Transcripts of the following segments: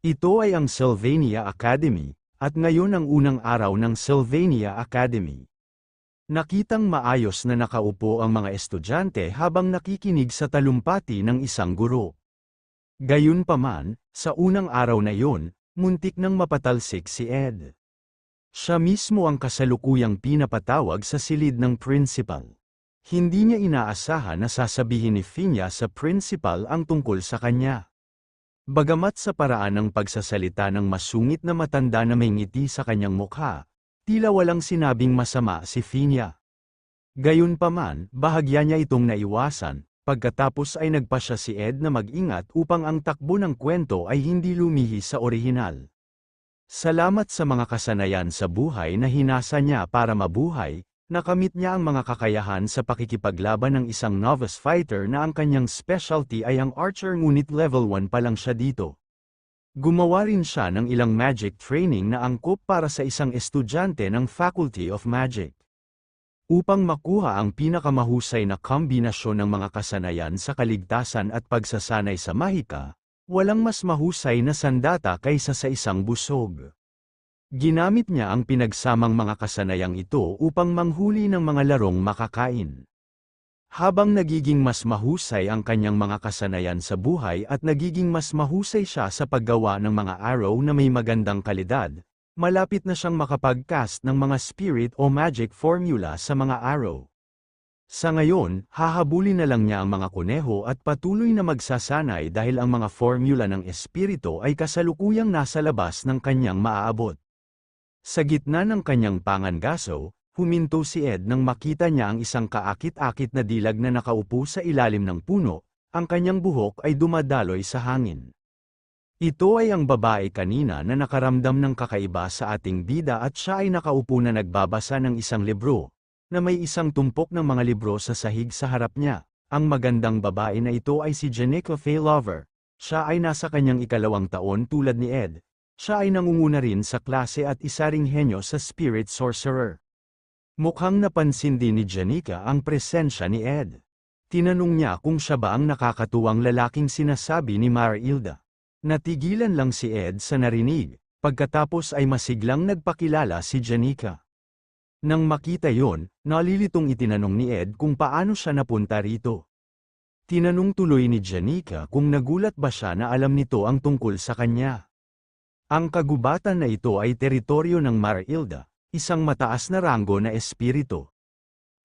Ito ay ang Sylvania Academy, at ngayon ang unang araw ng Sylvania Academy. Nakitang maayos na nakaupo ang mga estudyante habang nakikinig sa talumpati ng isang guro. Gayunpaman, sa unang araw na iyon, muntik nang mapatalsik si Ed. Siya mismo ang kasalukuyang pinapatawag sa silid ng principal. Hindi niya inaasahan na sasabihin ni Finya sa principal ang tungkol sa kanya. Bagamat sa paraan ng pagsasalita ng masungit na matanda na may ngiti sa kanyang mukha, tila walang sinabing masama si Finya. Gayunpaman, bahagya niya itong naiwasan, pagkatapos ay nagpasya si Ed na mag-ingat upang ang takbo ng kwento ay hindi lumihi sa orihinal. Salamat sa mga kasanayan sa buhay na hinasa niya para mabuhay, nakamit niya ang mga kakayahan sa pakikipaglaban ng isang novice fighter na ang kanyang specialty ay ang archer ngunit level 1 pa lang siya dito. Gumawa rin siya ng ilang magic training na angkop para sa isang estudyante ng Faculty of Magic. Upang makuha ang pinakamahusay na kombinasyon ng mga kasanayan sa kaligtasan at pagsasanay sa mahika, walang mas mahusay na sandata kaysa sa isang busog. Ginamit niya ang pinagsamang mga kasanayang ito upang manghuli ng mga larong makakain. Habang nagiging mas mahusay ang kanyang mga kasanayan sa buhay at nagiging mas mahusay siya sa paggawa ng mga arrow na may magandang kalidad, malapit na siyang makapag-cast ng mga spirit o magic formula sa mga arrow. Sa ngayon, hahabulin na lang niya ang mga kuneho at patuloy na magsasanay dahil ang mga formula ng espiritu ay kasalukuyang nasa labas ng kanyang maaabot. Sa gitna ng kanyang pangangaso, huminto si Ed nang makita niya ang isang kaakit-akit na dilag na nakaupo sa ilalim ng puno, ang kanyang buhok ay dumadaloy sa hangin. Ito ay ang babae kanina na nakaramdam ng kakaiba sa ating bida at siya ay nakaupo na nagbabasa ng isang libro, na may isang tumpok ng mga libro sa sahig sa harap niya. Ang magandang babae na ito ay si Janica Faylover. Siya ay nasa kanyang ikalawang taon tulad ni Ed. Siya ay nangunguna rin sa klase at isa ring henyo sa Spirit Sorcerer. Mukhang napansin din ni Janica ang presensya ni Ed. Tinanong niya kung siya ba ang nakakatuwang lalaking sinasabi ni Marilda. Natigilan lang si Ed sa narinig, pagkatapos ay masiglang nagpakilala si Janica. Nang makita yon, nalilitong itinanong ni Ed kung paano siya napunta rito. Tinanong tuloy ni Janica kung nagulat ba siya na alam nito ang tungkol sa kanya. Ang kagubatan na ito ay teritoryo ng Marilda, isang mataas na ranggo na espiritu.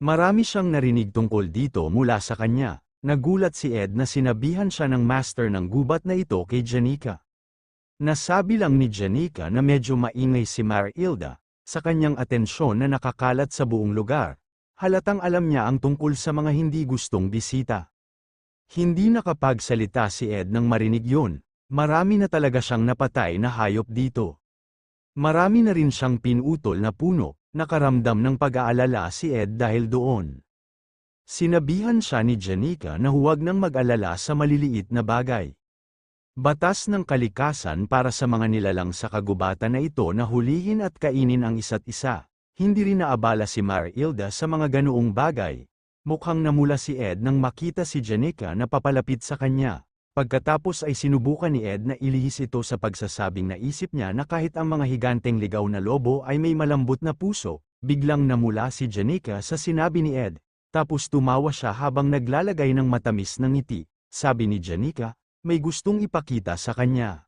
Marami siyang narinig tungkol dito mula sa kanya. Nagulat si Ed na sinabihan siya ng master ng gubat na ito kay Janica. Nasabi lang ni Janica na medyo maingay si Marilda, sa kanyang atensyon na nakakalat sa buong lugar. Halatang alam niya ang tungkol sa mga hindi gustong bisita. Hindi nakapagsalita si Ed nang marinig yun. Marami na talaga siyang napatay na hayop dito. Marami na rin siyang pinutol na puno, nakaramdam ng pag-aalala si Ed dahil doon. Sinabihan siya ni Janica na huwag nang mag-alala sa maliliit na bagay. Batas ng kalikasan para sa mga nilalang sa kagubatan na ito na hulihin at kainin ang isa't isa. Hindi rin naabala si Marilda sa mga ganoong bagay. Mukhang namula si Ed nang makita si Janica na papalapit sa kanya. Pagkatapos ay sinubukan ni Ed na ilihis ito sa pagsasabing naisip niya na kahit ang mga higanteng ligaw na lobo ay may malambot na puso, biglang namula si Janica sa sinabi ni Ed, tapos tumawa siya habang naglalagay ng matamis na ngiti. Sabi ni Janica, may gustong ipakita sa kanya.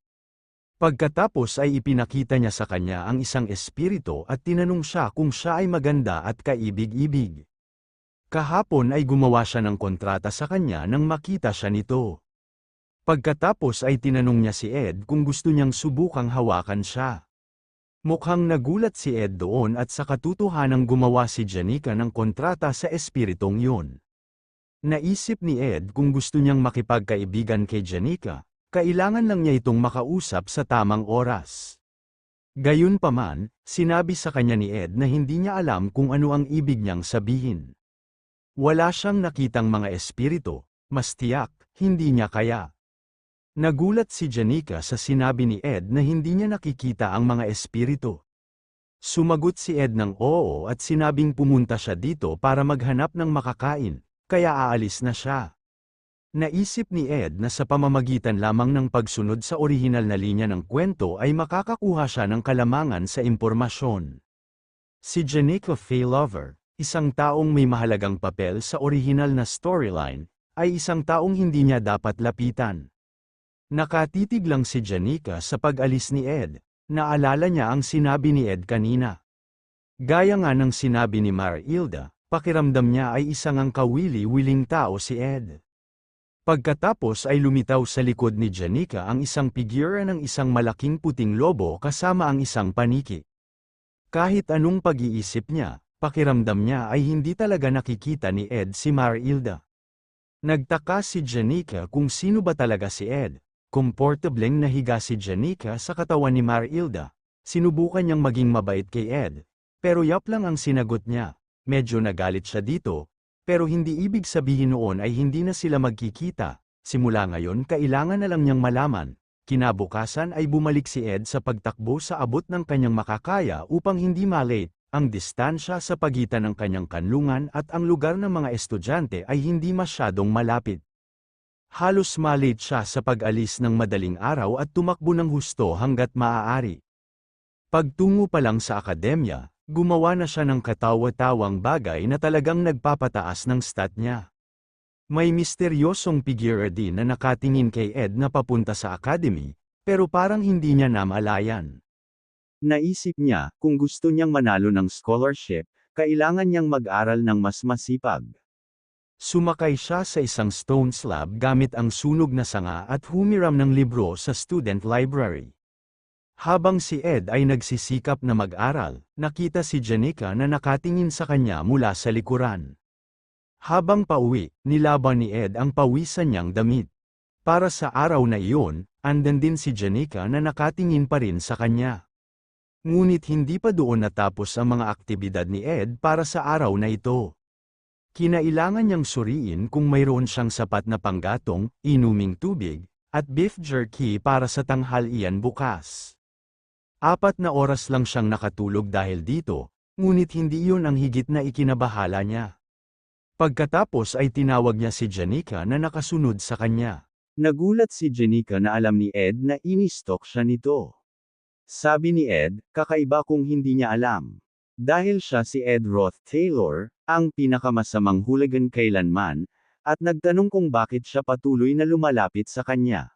Pagkatapos ay ipinakita niya sa kanya ang isang espiritu at tinanong siya kung siya ay maganda at kaibig-ibig. Kahapon ay gumawa siya ng kontrata sa kanya nang makita siya nito. Pagkatapos ay tinanong niya si Ed kung gusto niyang subukang hawakan siya. Mukhang nagulat si Ed doon at sa katotohanang gumawa si Janica ng kontrata sa espiritong yun. Naisip ni Ed kung gusto niyang makipagkaibigan kay Janica, kailangan lang niya itong makausap sa tamang oras. Gayunpaman, sinabi sa kanya ni Ed na hindi niya alam kung ano ang ibig niyang sabihin. Wala siyang nakitang mga espiritu, mas tiyak, hindi niya kaya. Nagulat si Janica sa sinabi ni Ed na hindi niya nakikita ang mga espiritu. Sumagot si Ed ng oo at sinabing pumunta siya dito para maghanap ng makakain, kaya aalis na siya. Naisip ni Ed na sa pamamagitan lamang ng pagsunod sa orihinal na linya ng kwento ay makakakuha siya ng kalamangan sa impormasyon. Si Janica Faylover, isang taong may mahalagang papel sa orihinal na storyline, ay isang taong hindi niya dapat lapitan. Nakatitig lang si Janica sa pag-alis ni Ed, naalala niya ang sinabi ni Ed kanina. Gaya nga ng sinabi ni Marilda, pakiramdam niya ay isang ang kawili-wiling tao si Ed. Pagkatapos ay lumitaw sa likod ni Janica ang isang figura ng isang malaking puting lobo kasama ang isang paniki. Kahit anong pag-iisip niya, pakiramdam niya ay hindi talaga nakikita ni Ed si Marilda. Nagtaka si Janica kung sino ba talaga si Ed. Komportableng nahiga si Janica sa katawan ni Marilda. Sinubukan niyang maging mabait kay Ed, pero yap lang ang sinagot niya. Medyo nagalit siya dito. Pero hindi ibig sabihin noon ay hindi na sila magkikita. Simula ngayon kailangan na lang niyang malaman. Kinabukasan ay bumalik si Ed sa pagtakbo sa abot ng kanyang makakaya upang hindi malate. Ang distansya sa pagitan ng kanyang kanlungan at ang lugar ng mga estudyante ay hindi masyadong malapit. Halos malate siya sa pag-alis ng madaling araw at tumakbo ng husto hanggat maaari. Pagtungo pa lang sa akademya, gumawa na siya ng katawa-tawang bagay na talagang nagpapataas ng stat niya. May misteryosong figure din na nakatingin kay Ed na papunta sa academy, pero parang hindi niya namalayan. Naisip niya, kung gusto niyang manalo ng scholarship, kailangan niyang mag-aral ng mas masipag. Sumakay siya sa isang stone slab gamit ang sunog na sanga at humiram ng libro sa student library. Habang si Ed ay nagsisikap na mag-aral, nakita si Janica na nakatingin sa kanya mula sa likuran. Habang pauwi, nilaban ni Ed ang pawisan niyang damit. Para sa araw na iyon, andan din si Janica na nakatingin pa rin sa kanya. Ngunit hindi pa doon natapos ang mga aktibidad ni Ed para sa araw na ito. Kinailangan niyang suriin kung mayroon siyang sapat na panggatong, inuming tubig, at beef jerky para sa tanghalian bukas. 4 na oras lang siyang nakatulog dahil dito, ngunit hindi iyon ang higit na ikinabahala niya. Pagkatapos ay tinawag niya si Janica na nakasunod sa kanya. Nagulat si Janica na alam ni Ed na inistalk siya nito. Sabi ni Ed, kakaiba kung hindi niya alam. Dahil siya si Ed Roth Taylor, ang pinakamasamang hooligan kailanman, at nagtanong kung bakit siya patuloy na lumalapit sa kanya.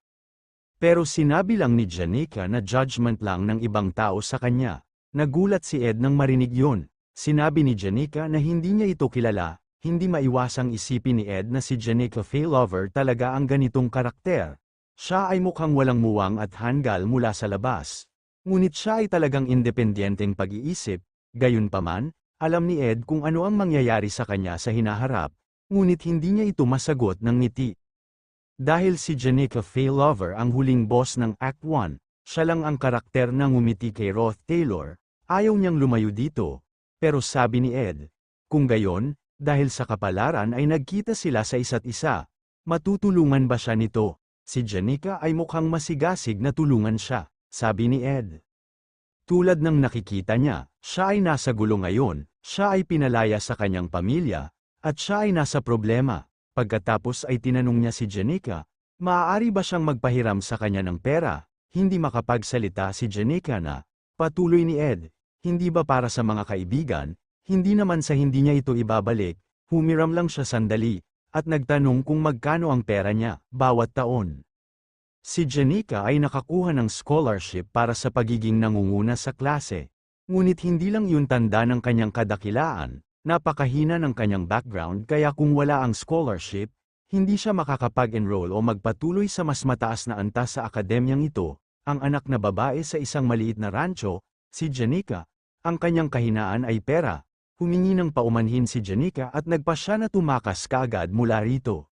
Pero sinabi lang ni Janica na judgment lang ng ibang tao sa kanya. Nagulat si Ed nang marinig yun. Sinabi ni Janica na hindi niya ito kilala, hindi maiwasang isipin ni Ed na si Janica Faylover talaga ang ganitong karakter. Siya ay mukhang walang muwang at hanggal mula sa labas. Ngunit siya ay talagang independenteng pag-iisip, gayunpaman, alam ni Ed kung ano ang mangyayari sa kanya sa hinaharap, ngunit hindi niya ito masagot ng ngiti. Dahil si Janica Faylover ang huling boss ng Act 1, siya lang ang karakter na ngumiti kay Roth Taylor, ayaw niyang lumayo dito. Pero sabi ni Ed, kung gayon, dahil sa kapalaran ay nagkita sila sa isa't isa, matutulungan ba siya nito? Si Janica ay mukhang masigasig na tulungan siya, sabi ni Ed. Tulad ng nakikita niya, siya ay nasa gulo ngayon, siya ay pinalaya sa kanyang pamilya, at siya ay nasa problema. Pagkatapos ay tinanong niya si Janica, maaari ba siyang magpahiram sa kanya ng pera? Hindi makapagsalita si Janica na, patuloy ni Ed, hindi ba para sa mga kaibigan, hindi naman sa hindi niya ito ibabalik, humiram lang siya sandali, at nagtanong kung magkano ang pera niya, bawat taon. Si Janica ay nakakuha ng scholarship para sa pagiging nangunguna sa klase, ngunit hindi lang yun tanda ng kanyang kadakilaan. Napakahina ng kanyang background kaya kung wala ang scholarship, hindi siya makakapag-enroll o magpatuloy sa mas mataas na antas sa akademyang ito. Ang anak na babae sa isang maliit na rancho, si Janica, ang kanyang kahinaan ay pera. Humingi ng paumanhin si Janica at nagpasya na tumakas kaagad mula rito.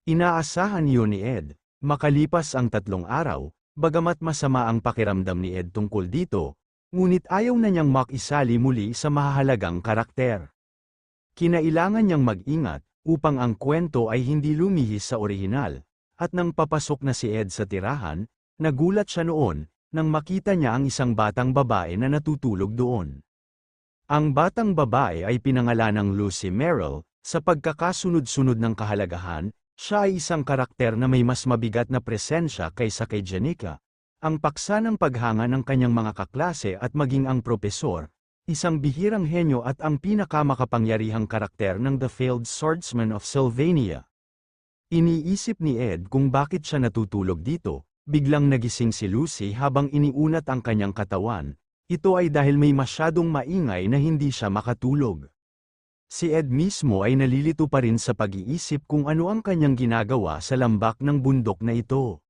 Inaasahan yun ni Ed. Makalipas ang 3 araw, bagamat masama ang pakiramdam ni Ed tungkol dito, ngunit ayaw na niyang makisali muli sa mahahalagang karakter. Kinailangan niyang mag-ingat, upang ang kwento ay hindi lumihis sa orihinal, at nang papasok na si Ed sa tirahan, nagulat siya noon, nang makita niya ang isang batang babae na natutulog doon. Ang batang babae ay pinangalanang Lucy Merrill, sa pagkakasunod-sunod ng kahalagahan, Siya ay isang karakter na may mas mabigat na presensya kaysa kay Janica. Ang paksa ng paghanga ng kanyang mga kaklase at maging ang propesor, isang bihirang henyo at ang pinakamakapangyarihang karakter ng The Failed Swordsman of Sylvania. Iniisip ni Ed kung bakit siya natutulog dito, biglang nagising si Lucy habang iniunat ang kanyang katawan. Ito ay dahil may masyadong maingay na hindi siya makatulog. Si Ed mismo ay nalilito pa rin sa pag-iisip kung ano ang kanyang ginagawa sa lambak ng bundok na ito.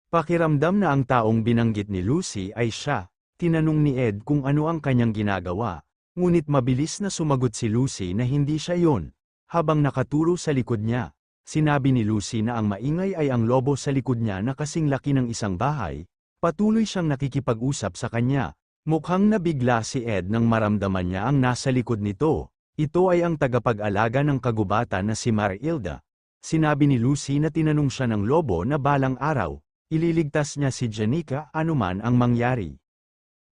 Pakiramdam na ang taong binanggit ni Lucy ay siya. Tinanong ni Ed kung ano ang kanyang ginagawa, ngunit mabilis na sumagot si Lucy na hindi siya yon. Habang nakaturo sa likod niya, sinabi ni Lucy na ang maingay ay ang lobo sa likod niya na kasing laki ng isang bahay. Patuloy siyang nakikipag-usap sa kanya. Mukhang nabigla si Ed nang maramdaman niya ang nasa likod nito. Ito ay ang tagapag-alaga ng kagubatan na si Marilda. Sinabi ni Lucy na tinanong siya ng lobo na balang araw, ililigtas niya si Janica anuman ang mangyari.